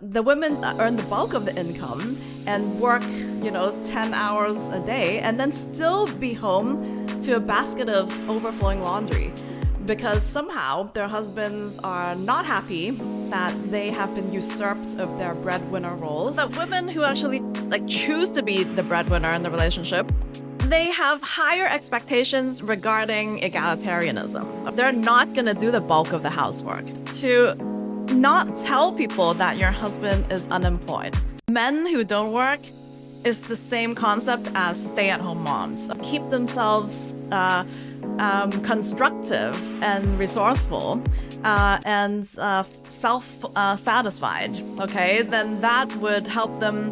the women earn the bulk of the income and work, 10 hours a day and then still be home to a basket of overflowing laundry because somehow their husbands are not happy that they have been usurped of their breadwinner roles. The women who actually choose to be the breadwinner in the relationship, they have higher expectations regarding egalitarianism. They're not going to do the bulk of the housework. To not tell people that your husband is unemployed. Men who don't work is the same concept as stay-at-home moms. Keep themselves constructive and resourceful and self-satisfied, okay? Then that would help them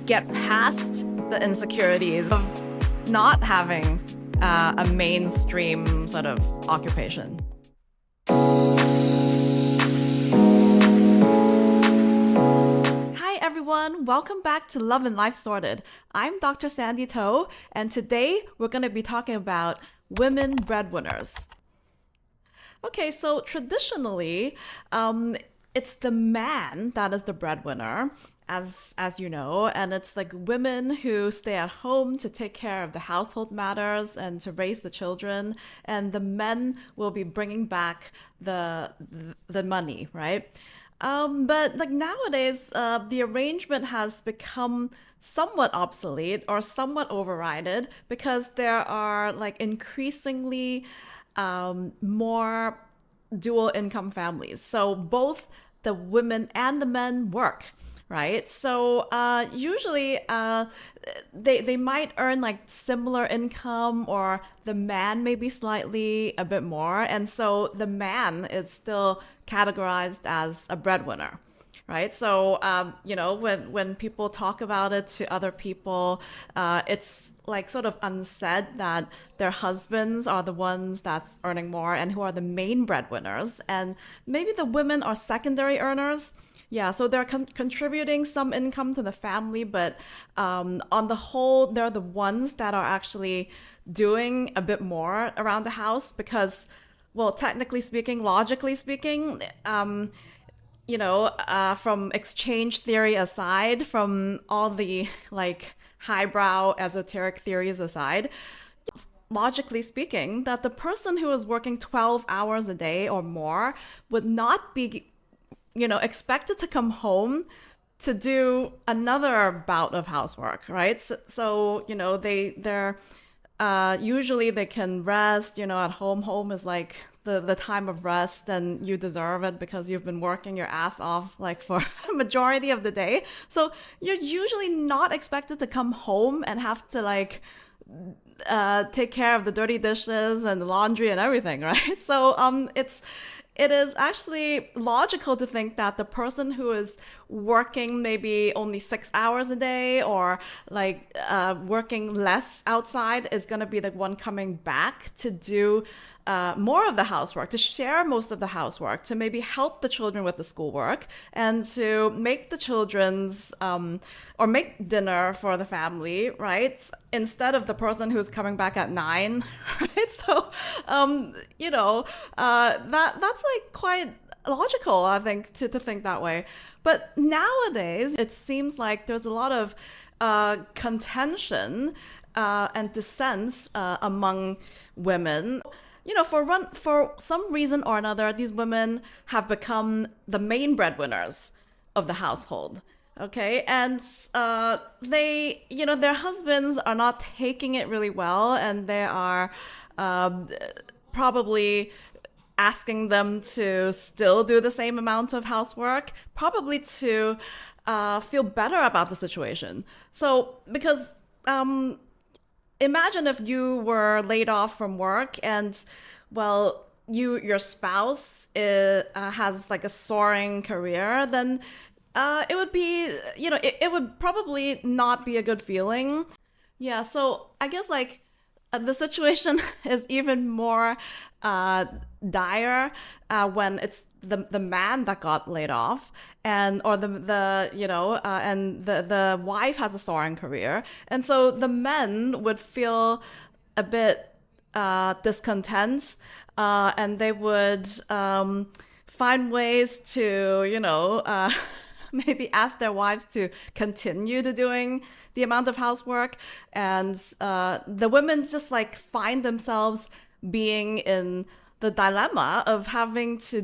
get past the insecurities of not having a mainstream sort of occupation. Hi everyone, welcome back to Love and Life Sorted. I'm Dr. Sandy Toe, and today we're going to be talking about women breadwinners. Okay, so traditionally, it's the man that is the breadwinner, as you know, and it's women who stay at home to take care of the household matters and to raise the children, and the men will be bringing back the money, right? But nowadays, the arrangement has become somewhat obsolete or somewhat overridden because there are increasingly more dual income families. So both the women and the men work. Right. So usually they might earn similar income, or the man maybe slightly a bit more. And so the man is still categorized as a breadwinner. Right. So, when people talk about it to other people, it's sort of unsaid that their husbands are the ones that's earning more and who are the main breadwinners. And maybe the women are secondary earners. Yeah, so they're contributing some income to the family, but on the whole, they're the ones that are actually doing a bit more around the house because, well, technically speaking, logically speaking, from exchange theory aside, from all the highbrow esoteric theories aside, logically speaking, that the person who is working 12 hours a day or more would not be expected to come home to do another bout of housework, right? So they're usually they can rest, at home. Home is the time of rest, and you deserve it because you've been working your ass off for a majority of the day. So you're usually not expected to come home and have to take care of the dirty dishes and the laundry and everything, right? So it is actually logical to think that the person who is working maybe only 6 hours a day or working less outside is going to be the one coming back to do more of the housework, to share most of the housework, to maybe help the children with the schoolwork, and to make the children's or make dinner for the family, right? Instead of the person who's coming back at 9, right? So, that's quite logical, I think, to think that way. But nowadays, it seems like there's a lot of contention and dissent among women. For some reason or another, these women have become the main breadwinners of the household. Okay, and their husbands are not taking it really well, and they are probably asking them to still do the same amount of housework, probably to feel better about the situation. So, because imagine if you were laid off from work and, well, your spouse has a soaring career, then it would be, it would probably not be a good feeling. Yeah, so I guess the situation is even more dire when it's the man that got laid off, and or and the wife has a soaring career, and so the men would feel a bit discontent, and they would find ways to, maybe ask their wives to continue to doing the amount of housework. And the women just like find themselves being in the dilemma of having to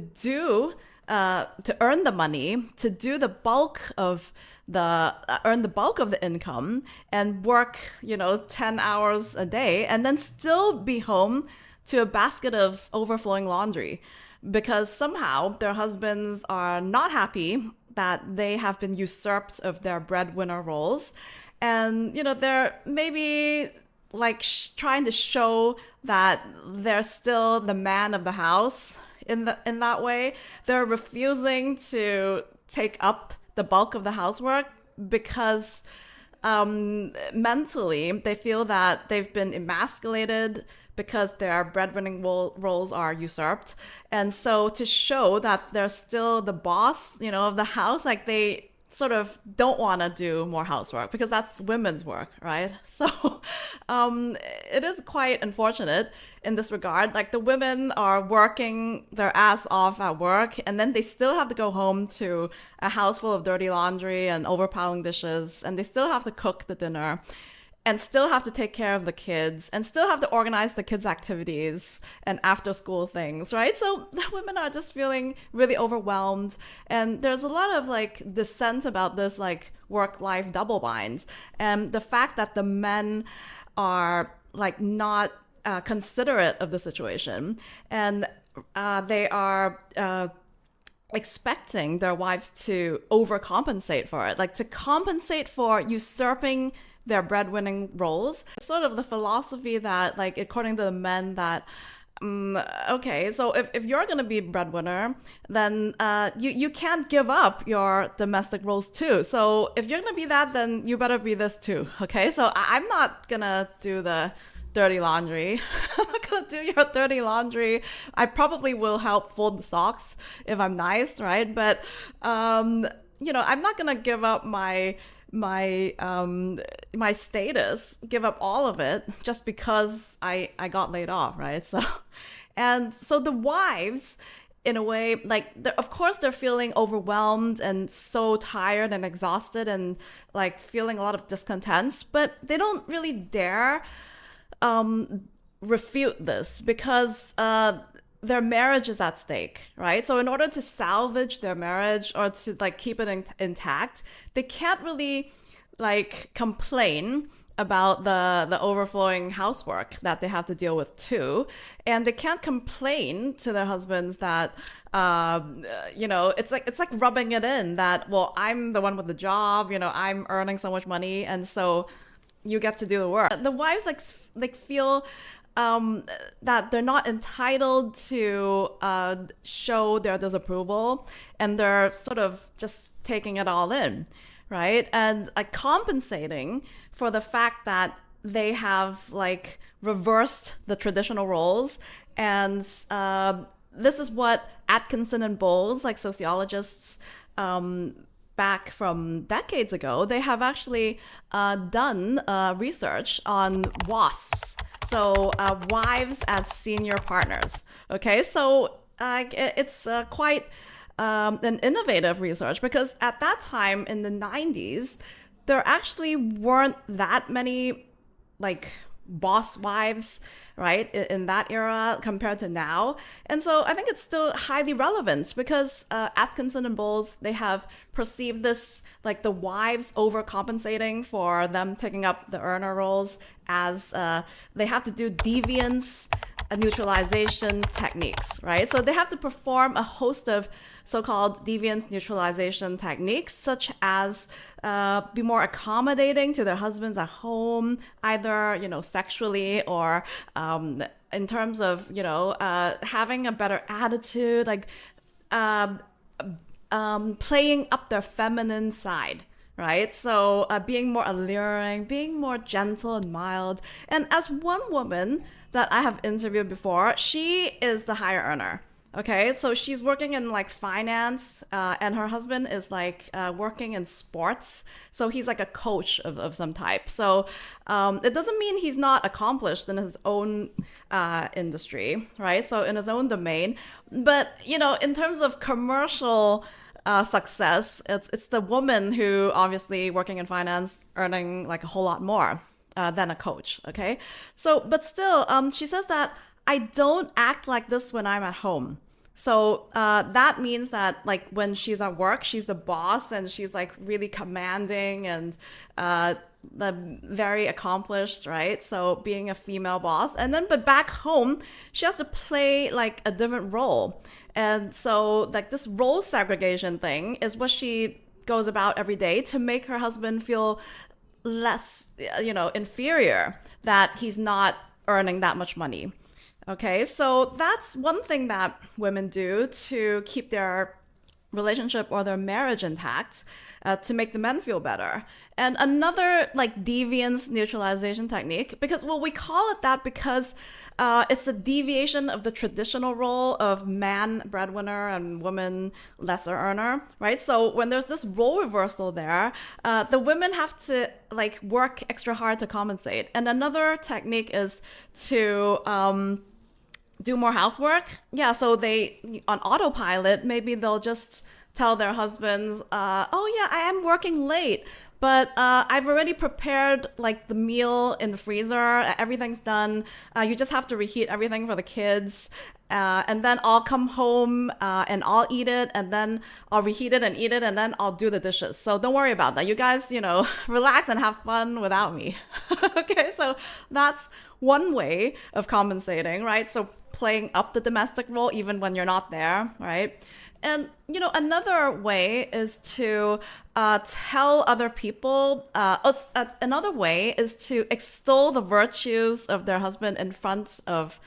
to earn the money, to do the bulk of earn the bulk of the income and work, 10 hours a day and then still be home to a basket of overflowing laundry because somehow their husbands are not happy that they have been usurped of their breadwinner roles. And, they're maybe like trying to show that they're still the man of the house in that way. They're refusing to take up the bulk of the housework because mentally they feel that they've been emasculated because their breadwinning roles are usurped. And so to show that they're still the boss, of the house, like they sort of don't want to do more housework because that's women's work, right? So it is quite unfortunate in this regard. Like the women are working their ass off at work and then they still have to go home to a house full of dirty laundry and overpiling dishes, and they still have to cook the dinner and still have to take care of the kids and still have to organize the kids' activities and after school things, right? So the women are just feeling really overwhelmed. And there's a lot of like dissent about this like work-life double bind. And the fact that the men are like not considerate of the situation, and they are expecting their wives to overcompensate for it, like to compensate for usurping their breadwinning roles. It's sort of the philosophy that, like, according to the men, that okay, so if you're going to be breadwinner, then you can't give up your domestic roles too. So if you're going to be that, then you better be this too. Okay, so I'm not going to do the dirty laundry. I'm not going to do your dirty laundry. I probably will help fold the socks if I'm nice, right? But I'm not going to give up my status, give up all of it just because I got laid off, right? So the wives, in a way, like, of course they're feeling overwhelmed and so tired and exhausted and like feeling a lot of discontent, but they don't really dare refute this because their marriage is at stake, right? So in order to salvage their marriage or to like keep it intact, they can't really like complain about the overflowing housework that they have to deal with too. And they can't complain to their husbands that it's like rubbing it in that, well, I'm the one with the job, I'm earning so much money and so you get to do the work. The wives like feel that they're not entitled to show their disapproval, and they're sort of just taking it all in, right? And compensating for the fact that they have like reversed the traditional roles. And this is what Atkinson and Bowles, like sociologists back from decades ago, they have actually done research on WASPs. So wives as senior partners. Okay, so it's quite an innovative research because at that time in the 90s, there actually weren't that many like boss wives, right, in that era compared to now. And so I think it's still highly relevant because Atkinson and Bowles, they have perceived this, like the wives overcompensating for them taking up the earner roles as they have to do deviance, neutralization techniques, right? So they have to perform a host of so-called deviance neutralization techniques, such as be more accommodating to their husbands at home, either, sexually or in terms of, having a better attitude, like playing up their feminine side, right? So being more alluring, being more gentle and mild. And as one woman that I have interviewed before, she is the higher earner, Okay, so she's working in like finance, and her husband is like working in sports. So he's like a coach of some type. So it doesn't mean he's not accomplished in his own industry, right? So in his own domain. But, in terms of commercial success, it's the woman who obviously working in finance earning like a whole lot more than a coach. Okay, so but still, she says that I don't act like this when I'm at home. So that means that like when she's at work, she's the boss and she's like really commanding and very accomplished, right? So being a female boss, and then but back home, she has to play like a different role, and so like this role segregation thing is what she goes about every day to make her husband feel less, inferior that he's not earning that much money. Okay, so that's one thing that women do to keep their relationship or their marriage intact, to make the men feel better. And another like deviance neutralization technique, because well, we call it that because it's a deviation of the traditional role of man breadwinner and woman lesser earner, right? So when there's this role reversal there, the women have to like work extra hard to compensate. And another technique is to do more housework. Yeah, so they on autopilot, maybe they'll just tell their husbands, "Oh yeah, I am working late, but I've already prepared like the meal in the freezer. Everything's done. You just have to reheat everything for the kids." And then I'll come home and I'll eat it, and then I'll reheat it and eat it, and then I'll do the dishes. So don't worry about that. You guys, relax and have fun without me. Okay, so that's one way of compensating, right? So playing up the domestic role even when you're not there, right? And another way is to tell other people. Another way is to extol the virtues of their husband in front of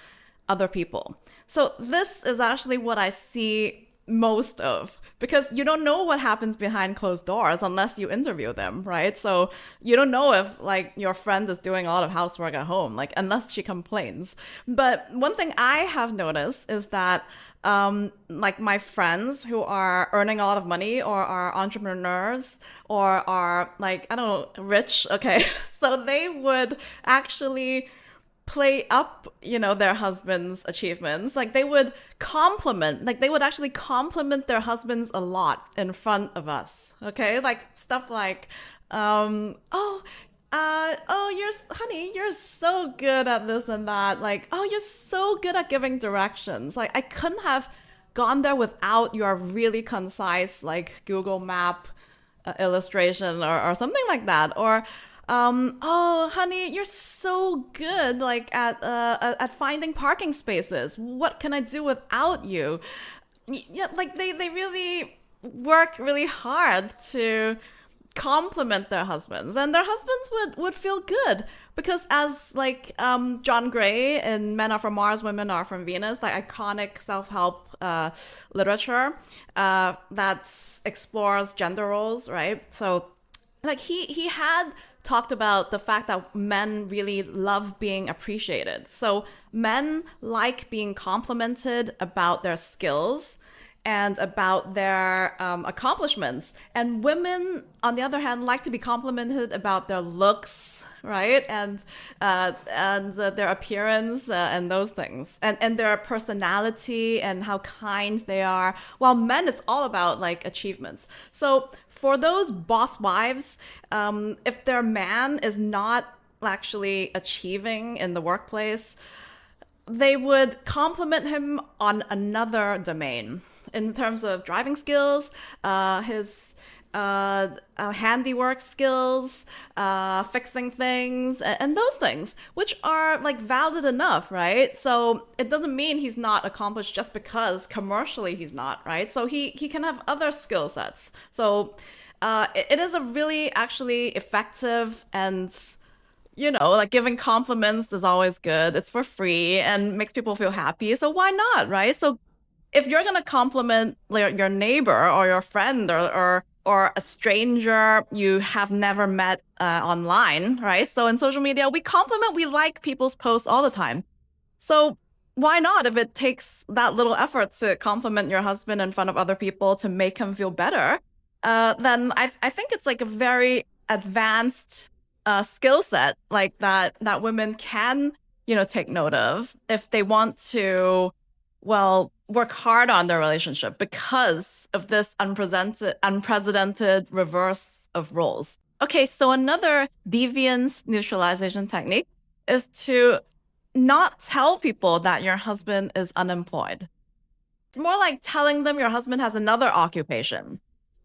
other people. So this is actually what I see most of, because you don't know what happens behind closed doors unless you interview them, right? So you don't know if like your friend is doing a lot of housework at home, like unless she complains. But one thing I have noticed is that like my friends who are earning a lot of money or are entrepreneurs or are like, I don't know, rich, okay, so they would actually play up, their husband's achievements. Like they would actually compliment their husbands a lot in front of us. Okay, like stuff like, honey, you're so good at this and that. Like, oh, you're so good at giving directions. Like, I couldn't have gone there without your really concise, like Google Map illustration or something like that. Or oh, honey, you're so good like at finding parking spaces. What can I do without you? Yeah, like they really work really hard to compliment their husbands, and their husbands would feel good because as like John Gray in Men Are From Mars, Women Are From Venus, like iconic self-help literature that explores gender roles, right? So like he had talked about the fact that men really love being appreciated. So men like being complimented about their skills and about their accomplishments. And women, on the other hand, like to be complimented about their looks, right? And their appearance and those things, and their personality and how kind they are. While men, it's all about like achievements. So for those boss wives, if their man is not actually achieving in the workplace, they would compliment him on another domain in terms of driving skills, his handiwork skills, fixing things, and those things, which are like valid enough, right? So it doesn't mean he's not accomplished just because commercially he's not, right? So he can have other skill sets. So it is a really actually effective and like giving compliments is always good. It's for free and makes people feel happy. So why not, right? So if you're gonna compliment your neighbor or your friend or a stranger you have never met online, right? So in social media, we compliment, we like people's posts all the time. So why not? If it takes that little effort to compliment your husband in front of other people to make him feel better, then I think it's like a very advanced skill set like that women can, take note of if they want to, well, work hard on their relationship because of this unprecedented reverse of roles. Okay, so another deviance neutralization technique is to not tell people that your husband is unemployed. It's more like telling them your husband has another occupation.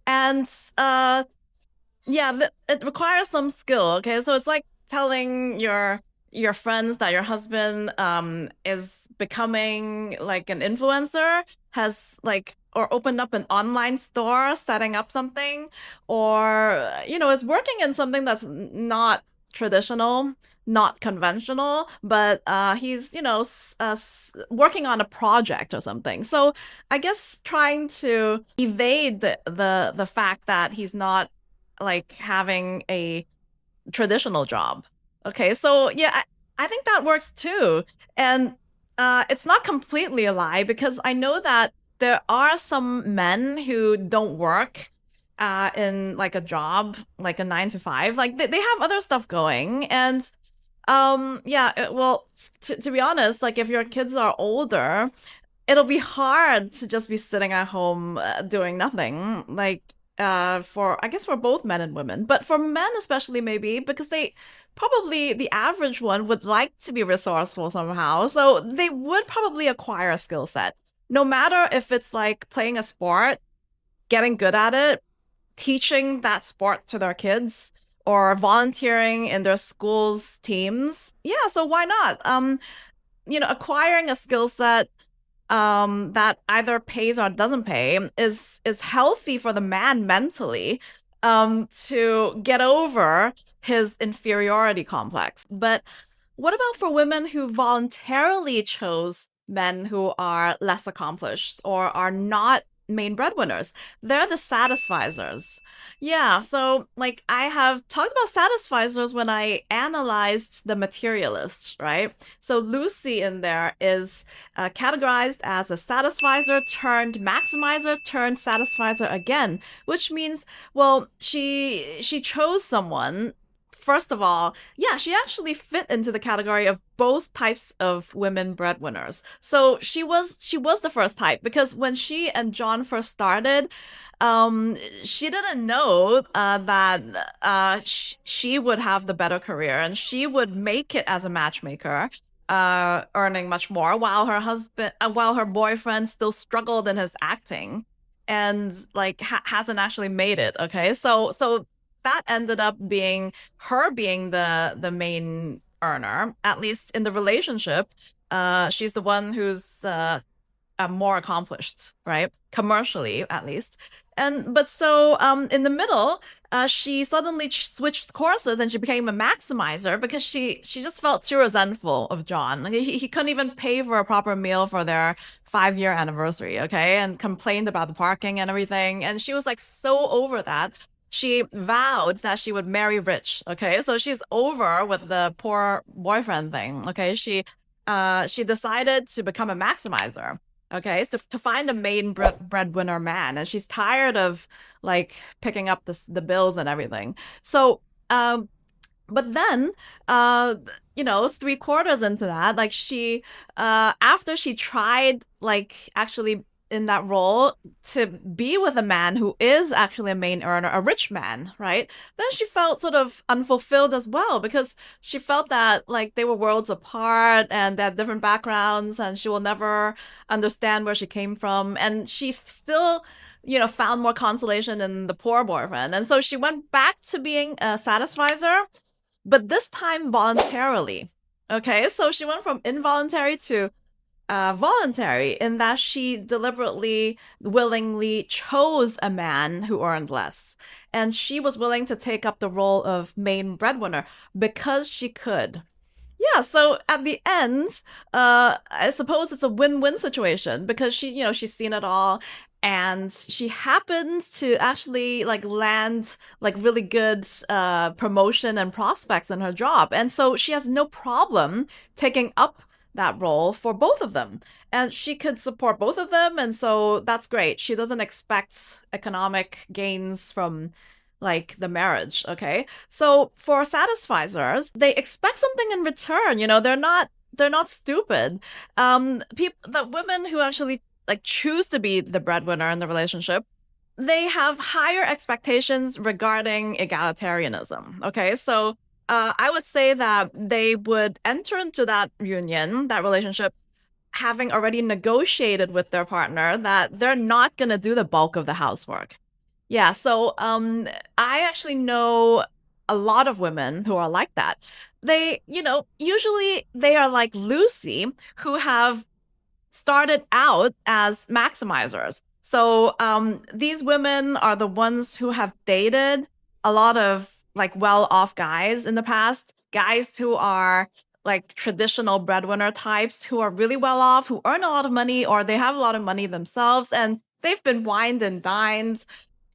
And yeah, it requires some skill. Okay, so it's like telling your friends that your husband is becoming like an influencer, has like or opened up an online store, setting up something, or is working in something that's not traditional, not conventional, but he's working on a project or something. So I guess trying to evade the fact that he's not like having a traditional job. Okay, so yeah, I think that works too. And it's not completely a lie because I know that there are some men who don't work in like a job, like a 9 to 5. Like they have other stuff going. And yeah, well, to be honest, like if your kids are older, it'll be hard to just be sitting at home doing nothing. Like for I guess for both men and women, but for men especially maybe because they probably the average one would like to be resourceful somehow. So they would probably acquire a skill set. No matter if it's like playing a sport, getting good at it, teaching that sport to their kids, or volunteering in their school's teams. Yeah, so why not? Acquiring a skill set that either pays or doesn't pay is healthy for the man mentally to get over his inferiority complex. But what about for women who voluntarily chose men who are less accomplished or are not main breadwinners? They're the satisficers. Yeah, so like I have talked about satisficers when I analyzed the materialists, right? So Lucy in there is categorized as a satisficer turned maximizer turned satisficer again, which means, well, she chose someone. First of all, yeah, she actually fit into the category of both types of women breadwinners. So she was the first type because when she and John first started, she didn't know that she would have the better career and she would make it as a matchmaker, earning much more while her boyfriend still struggled in his acting and like hasn't actually made it. Okay, so that ended up being her being the main earner, at least in the relationship. She's the one who's more accomplished, right? Commercially, at least. And but so in the middle, she suddenly switched courses and she became a maximizer because she just felt too resentful of John. Like he couldn't even pay for a proper meal for their 5 year anniversary, okay? And complained about the parking and everything. And she was like so over that. She vowed that she would marry rich, okay? So she's over with the poor boyfriend thing, okay? She decided to become a maximizer. Okay, so to find a main breadwinner man, and she's tired of like picking up the bills and everything. So, but then, 3 quarters into that, like after she tried, like actually in that role to be with a man who is actually a main earner, a rich man, right? Then she felt sort of unfulfilled as well because she felt that like they were worlds apart and they had different backgrounds and she will never understand where she came from. And she still, found more consolation in the poor boyfriend. And so she went back to being a satisficer, but this time voluntarily. Okay, so she went from involuntary to voluntary in that she deliberately, willingly chose a man who earned less. And she was willing to take up the role of main breadwinner because she could. Yeah, so at the end, I suppose it's a win-win situation because she's seen it all and she happens to actually like land like really good promotion and prospects in her job. And so she has no problem taking up that role for both of them. And she could support both of them. And so that's great. She doesn't expect economic gains from like the marriage. Okay. So for satisficers, they expect something in return. They're not stupid. The women who actually like choose to be the breadwinner in the relationship, they have higher expectations regarding egalitarianism. Okay, so I would say that they would enter into that union, that relationship, having already negotiated with their partner that they're not going to do the bulk of the housework. Yeah, so I actually know a lot of women who are like that. Usually they are like Lucy, who have started out as maximizers. So these women are the ones who have dated a lot of like well-off guys in the past, guys who are like traditional breadwinner types who are really well off, who earn a lot of money or they have a lot of money themselves, and they've been wined and dined,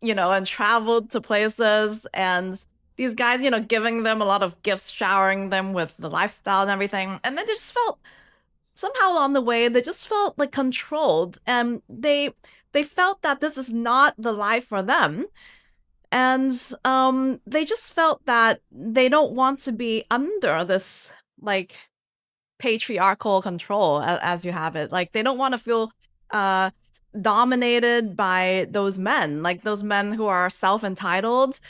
and traveled to places, and these guys, giving them a lot of gifts, showering them with the lifestyle and everything. And then they just felt somehow along the way they just felt like controlled, and they felt that this is not the life for them, and they just felt that they don't want to be under this like patriarchal control as you have it. Like they don't want to feel uh dominated by those men who are self-entitled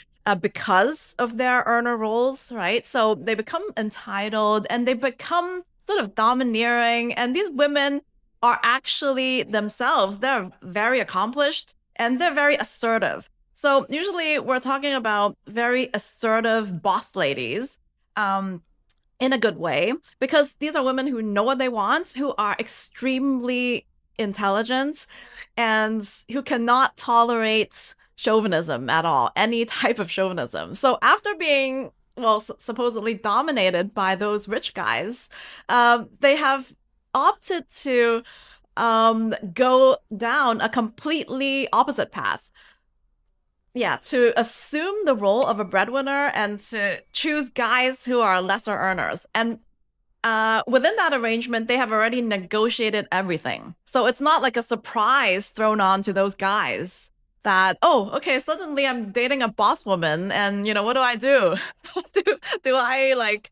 because of their earner roles, right? So they become entitled and they become sort of domineering. And these women are actually themselves, they're very accomplished and they're very assertive. So usually we're talking about very assertive boss ladies. In a good way, because these are women who know what they want, who are extremely intelligent, and who cannot tolerate chauvinism at all, any type of chauvinism. So after being, well, supposedly dominated by those rich guys, they have opted to go down a completely opposite path. Yeah, to assume the role of a breadwinner and to choose guys who are lesser earners. And within that arrangement, they have already negotiated everything. So it's not like a surprise thrown on to those guys that, oh, okay, suddenly I'm dating a boss woman and, what do I do? do I like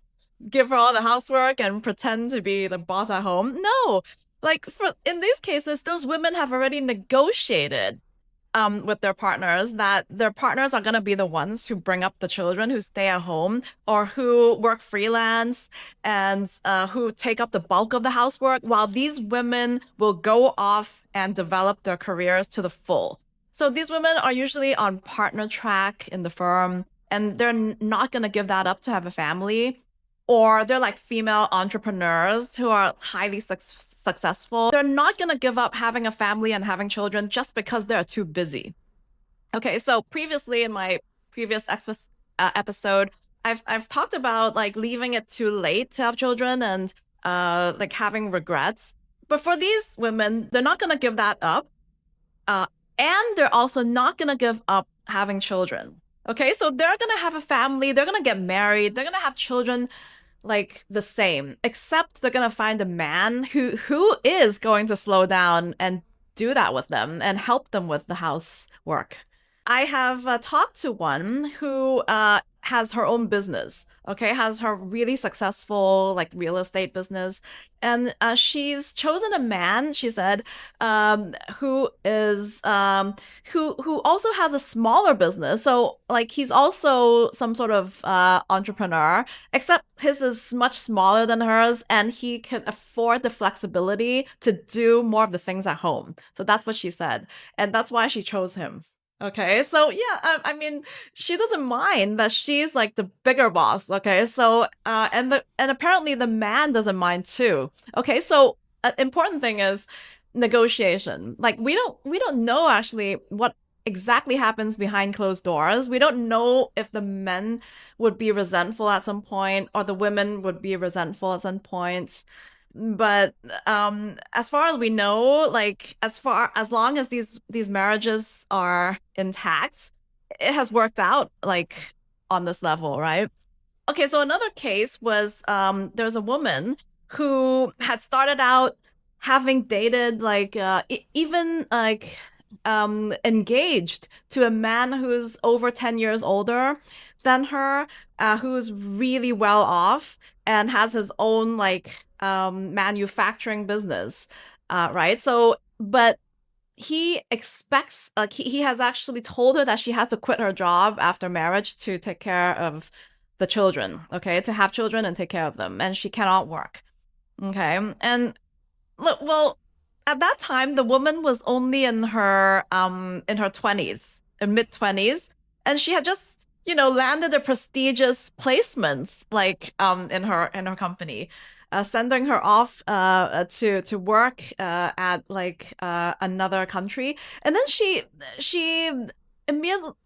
give her all the housework and pretend to be the boss at home? No. Like in these cases, those women have already negotiated with their partners that their partners are going to be the ones who bring up the children, who stay at home, or who work freelance and who take up the bulk of the housework, while these women will go off and develop their careers to the full. So these women are usually on partner track in the firm, and they're not going to give that up to have a family. Or they're like female entrepreneurs who are highly successful. They're not going to give up having a family and having children just because they're too busy. Okay, so previously in my previous episode, I've talked about like leaving it too late to have children and like having regrets. But for these women, they're not going to give that up. And they're also not going to give up having children. Okay, so they're going to have a family, they're going to get married, they're going to have children like the same, except they're going to find a man who is going to slow down and do that with them and help them with the housework. I have talked to one who has her own business, okay, has her really successful like real estate business. And she's chosen a man, she said, who is who also has a smaller business. So like he's also some sort of entrepreneur, except his is much smaller than hers, and he can afford the flexibility to do more of the things at home. So that's what she said, and that's why she chose him. Okay, so yeah, I mean, she doesn't mind that she's like the bigger boss. Okay, so and apparently the man doesn't mind too. Okay, so important thing is negotiation. Like we don't know actually what exactly happens behind closed doors. We don't know if the men would be resentful at some point or the women would be resentful at some point. But as far as we know, like as long as these marriages are intact, it has worked out like on this level, right? Okay, so another case was there's a woman who had started out having dated like even like engaged to a man who's over 10 years older than her, who's really well off and has his own like manufacturing business, right? So, but he expects like he has actually told her that she has to quit her job after marriage to take care of the children, okay, to have children and take care of them, and she cannot work, okay. And look, well, at that time the woman was only in her 20s, in mid 20s, and she had just, you know, landed a prestigious placement like in her company, sending her off to work at like another country. And then she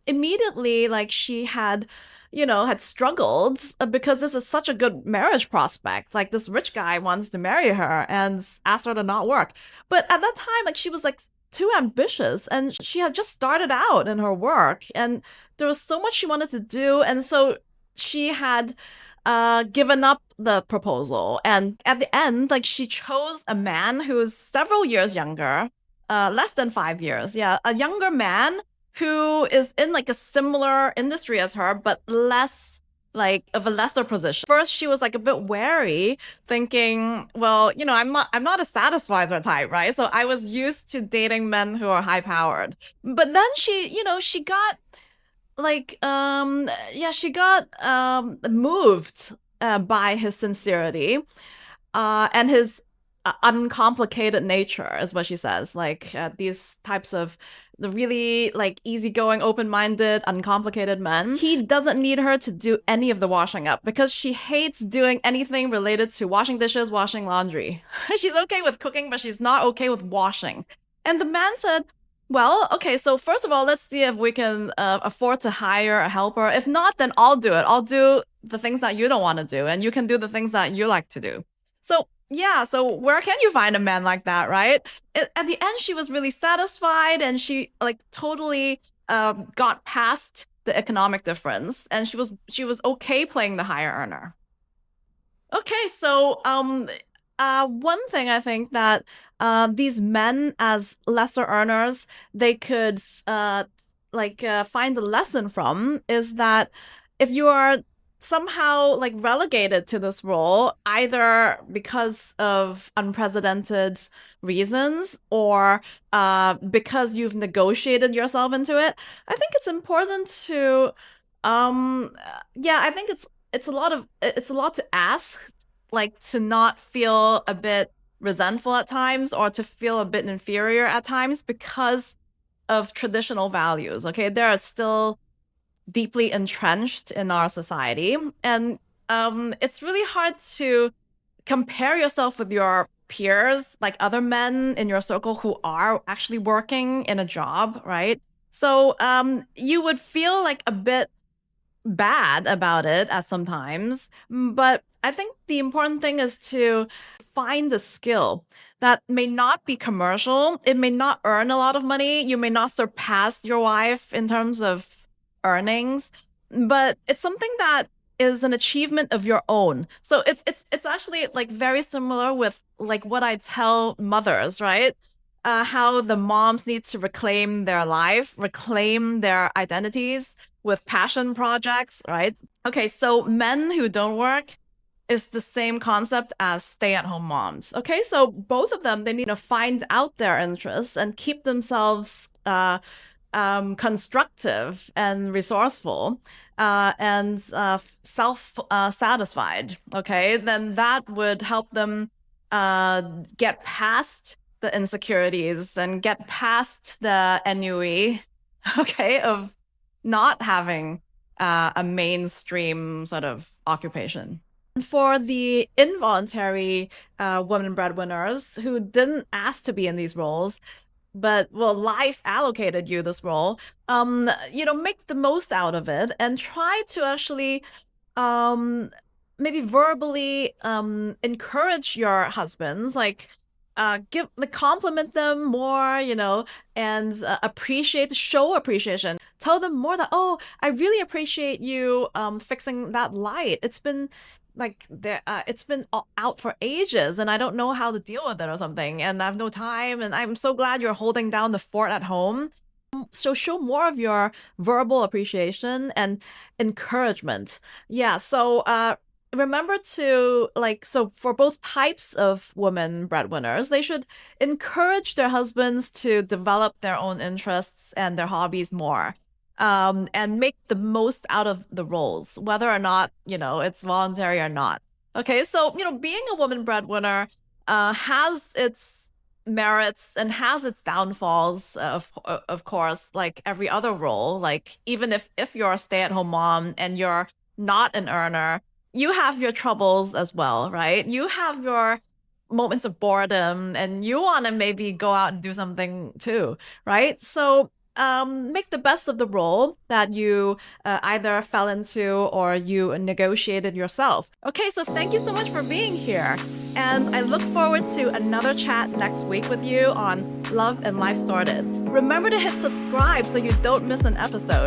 immediately like she had, you know, had struggled because this is such a good marriage prospect. Like this rich guy wants to marry her and asked her to not work. But at that time, like she was like too ambitious and she had just started out in her work and there was so much she wanted to do. And so she had given up the proposal. And at the end, like she chose a man who's several years younger, less than 5 years. Yeah, a younger man who is in like a similar industry as her, but less like of a lesser position. First, she was like a bit wary, thinking, well, you know, I'm not a satisficer type, right? So I was used to dating men who are high powered. But then she, you know, she got like yeah, she got moved by his sincerity and his uncomplicated nature is what she says. Like these types of the really like easygoing, open-minded, uncomplicated men. He doesn't need her to do any of the washing up because she hates doing anything related to washing dishes, washing laundry. She's okay with cooking, but she's not okay with washing. And the man said, well, okay, so first of all, let's see if we can afford to hire a helper. If not, then I'll do it. I'll do the things that you don't want to do, and you can do the things that you like to do. So, yeah, so where can you find a man like that, right? At the end, she was really satisfied and she like totally got past the economic difference and she was okay playing the higher earner. Okay, so one thing I think that these men as lesser earners they could find a lesson from is that if you are somehow like relegated to this role either because of unprecedented reasons or because you've negotiated yourself into it, I think it's important to yeah, I think it's a lot to ask, like to not feel a bit resentful at times or to feel a bit inferior at times because of traditional values. Okay, there are still deeply entrenched in our society. And it's really hard to compare yourself with your peers, like other men in your circle who are actually working in a job, right? So you would feel like a bit bad about it at some times. But I think the important thing is to find the skill that may not be commercial. It may not earn a lot of money. You may not surpass your wife in terms of earnings, but it's something that is an achievement of your own. So it's actually like very similar with like what I tell mothers, right? How the moms need to reclaim their life, reclaim their identities with passion projects, right? Okay, so men who don't work is the same concept as stay-at-home moms. Okay, so both of them they need to find out their interests and keep themselves constructive and resourceful and self satisfied. Okay, then that would help them get past the insecurities and get past the ennui, okay, of not having a mainstream sort of occupation. For the involuntary women breadwinners who didn't ask to be in these roles, but well, life allocated you this role, you know, make the most out of it and try to actually maybe verbally encourage your husbands, like give like compliment them more, you know, and show appreciation. Tell them more that, oh, I really appreciate you fixing that light. It's been it's been out for ages and I don't know how to deal with it or something, and I have no time, and I'm so glad you're holding down the fort at home. So show more of your verbal appreciation and encouragement. Yeah, so remember to so for both types of women breadwinners, they should encourage their husbands to develop their own interests and their hobbies more. And make the most out of the roles, whether or not, it's voluntary or not. Okay, so, being a woman breadwinner has its merits and has its downfalls, of course, like every other role. Like even if you're a stay-at-home mom and you're not an earner, you have your troubles as well, right? You have your moments of boredom and you want to maybe go out and do something too, right? So make the best of the role that you either fell into or you negotiated yourself. Okay, so thank you so much for being here. And I look forward to another chat next week with you on Love and Life Sorted. Remember to hit subscribe so you don't miss an episode.